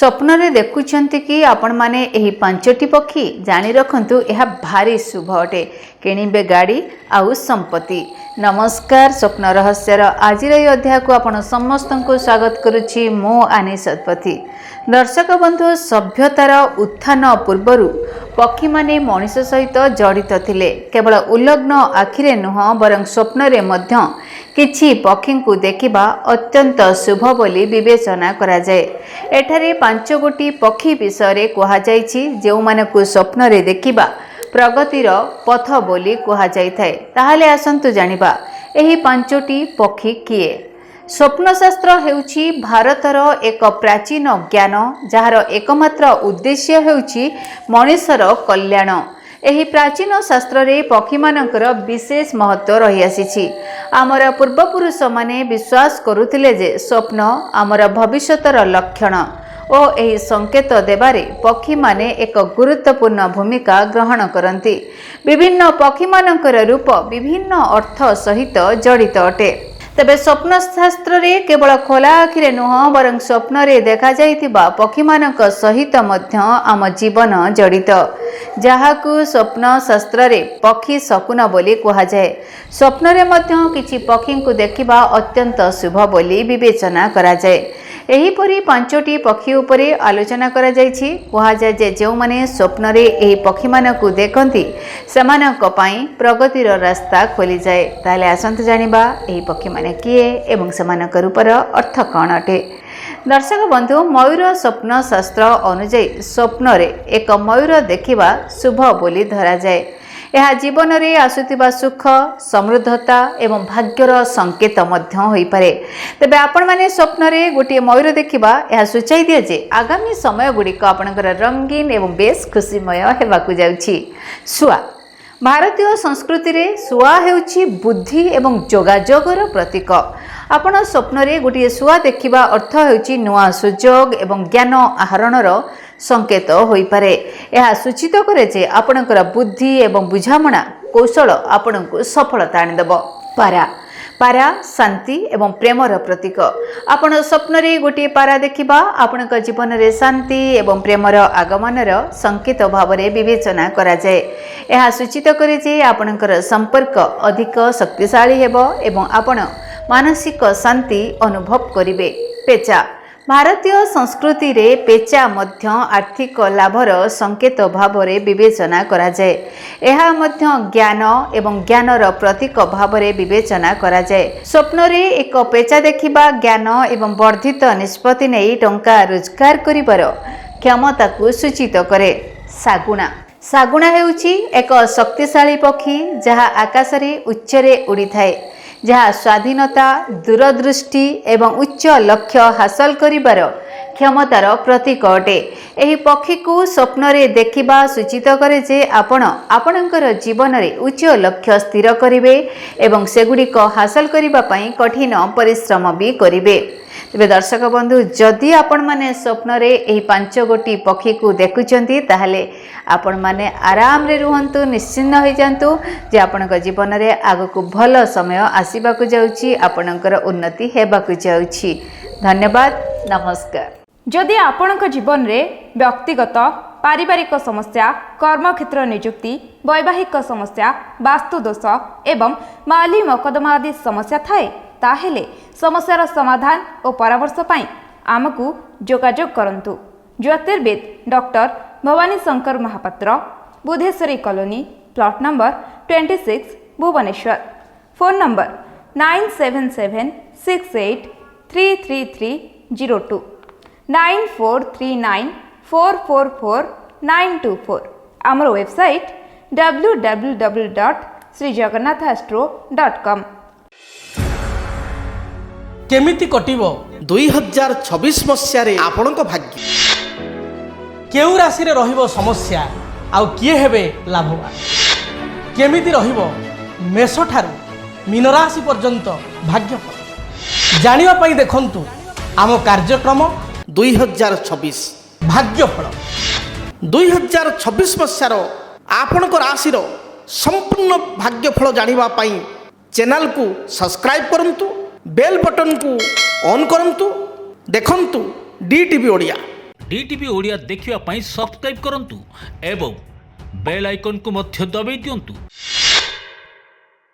स्वप्न रे देखुछंती कि आपण माने एही पांचटी पक्षी जानी रखंतु यह भारी शुभ अटे किणिबे गाड़ी आउ संपत्ति। नमस्कार, स्वप्न रहस्यर आज अध्याय को आपण समस्त को स्वागत करुछि मो आनी सतपथी। दर्शक बंधु, सभ्यतार उत्थान पूर्वरु पक्षी माने मनुष्य सहित जड़ित थिले। केवल उल्लग्न आखिरे नुह बरं स्वप्न रे मध्य किछि पक्षी को देखिबा अत्यंत शुभ बोली विवेचना करा जाए। एठारे 5 गोटी पक्षी विषय कहा जाइछि जेउ मानकु स्वप्न रे देखिबा प्रगतिर पथ बोली कहा जाइथाय। ताहाले आसंतु जानिबा एही 5टी पक्षी किए। स्वप्नशास्त्र हेउछि भारतर एक प्राचीन ज्ञान जहार एकमात्र उद्देश्य हेउछि मनुष्यर कल्याण। एही प्राचीन शास्त्र रे पक्षी मानकर विशेष महत्व रही आसीछि। आमर पूर्वपुरुष माने विश्वास करुथिले जे स्वप्न आमर भविष्यतर लक्षण ओ एही संकेत देबारे पक्षी माने एक गुरुत्वपूर्ण भूमिका ग्रहण करନ୍ତି। विभिन्न पक्षी मानकर रूप विभिन्न अर्थ सहित जड़ित अटे। तेबे स्वप्न शास्त्र रे केवल खोला आखिरे नुह बरं स्वप्न रे देखा जाइतिबा पक्षी मानक सहित मध्य आम जीवन जड़ित, जहाकु स्वप्न शास्त्र रे पक्षी शकुन बोली कहा जाए। स्वप्न रे मध्य किछि पक्षी को देखिबा अत्यंत शुभ बोली विवेचना करा जाए। एहीपरि 5टी पक्षी उपरे आलोचना करा जाइछि। कहा जाए जे जो माने स्वप्न रे एही पक्षी मानकु देखंती सेमानक पई प्रगतिर रास्ता खोली जाए। ताले आसंत जानिबा एही पक्षी माने किए एवं सेमानक रूपर अर्थ कौन अटे। दर्शक बंधु, मयूर स्वप्न शास्त्र अनुଯାयी स्वप्न रे एक मयूर देखिबा शुभ बोली धरा जाए। यह जीवन रे आसुतिबा सुख, समृद्धता एवं भाग्यर संकेत मध्य होई पारे। तबे आपण माने स्वप्न रे गोटे मयूर देखिबा यह सूचाई दिए जे आगामी समय गुड़िक आपणकर रंगीन एवं बेस खुशीमय हेबाकु जाउछि। सुआ भारतीय संस्कृति रे सुआ हेउछि बुद्धि एवं जोगाजोगर प्रतीक। आपण स्वप्न रे गोटे सुआ देखिबा अर्थ हेउछि नुआ सुजोग एवं ज्ञान आहरणर संकेत होई पारे। यह सूचित करे जे आपणकर बुद्धि एवं बुझामणा कौशल आपणको सफलता आनिदेब। पारा पारा शांति एवं प्रेमर प्रतीक। आपण स्वप्न रे गोटे पारा देखिबा आपणक जीवन रे शांति एवं प्रेमर आगमनर संकेत भाव रे विवेचना करा जाए। यह सूचित करे जे आपणकर संपर्क अधिक शक्तिशाली हेबो एवं आपण मानसिक शांति अनुभव करिवे। पेचा भारतीय संस्कृति रे पेचा मध्य आर्थिक लाभर संकेत भाव रे विवेचना करा जाए। यह मध्य ज्ञान एवं ज्ञानर प्रतीक भाव रे विवेचना करा जाए। स्वप्न रे एक पेचा देखिबा ज्ञान एवं वर्धित निष्पत्ति नै टंका रोजगार करिबार क्षमता को सूचित करे। सागुणा सागुणा हेउछि एक शक्तिशाली पक्षी जहा आकाश रे उच्च रे उड़ी थाए, जहाँ स्वाधीनता, दूरदृष्टि एवं उच्च लक्ष्य हासिल करिबार क्षमतार प्रतीक अटे। एही पक्षी को स्वप्न रे देखिबा सूचित करे जे आपणकर जीवन रे उच्च लक्ष्य स्थिर करिवे एवं सेगुड़िक हासिल करिबा पई कठिन परिश्रम भी करिवे। तेबे दर्शक बंधु, जदि आपण माने स्वप्न रे एही 5 गोटी पक्षी को देखुचंती ताहले आपण माने आराम रे रुहंतु, निश्चिन्न होई जांतु जे आपणक जीवन रे आगकु भल समय आसीबाकु जाउछि, आपणकर उन्नति हेबाकु जाउछि। धन्यवाद, नमस्कार। जदि आपणक जीवन रे व्यक्तिगत पारिवारिक समस्या, कर्मक्षेत्र नियुक्ति, वैवाहिक समस्या, वास्तुदोष एवं माली मकदमा आदि समस्या थाए ताहेले समस्यार समाधान और परामर्श पाई आमकु जोगाजोग करंतु। ज्योतिर्वेद doctor Bhabani Shankar Mahapatra, Budheswari colony, plot number 26, Bhubaneswar. Phone number 9776833302 9439444924। आमर वेबसाइट www.srijagannathastro.com। केमिति कटिबो 2026 मसियारे आपणक भाग्य केउ राशि रे रहिबो समस्या आउ किए हेबे लाभवान, केमिति रहिबो मेष ठारू मीन राशि पर्यंत भाग्यफल जानिबा पई देखंतु आम कार्यक्रम 2026 भाग्यफल। 2026 मसियार आपणक राशि रो संपूर्ण भाग्यफल जानिबा पई चैनल को सब्सक्राइब करंतु, बेल बटन को ऑन करंतु। देखंतु DTV ओडिया। DTV ओडिया देखिवा पई सब्सक्राइब करंतु एवं बेल आइकन को मध्य दबाई दियंतु।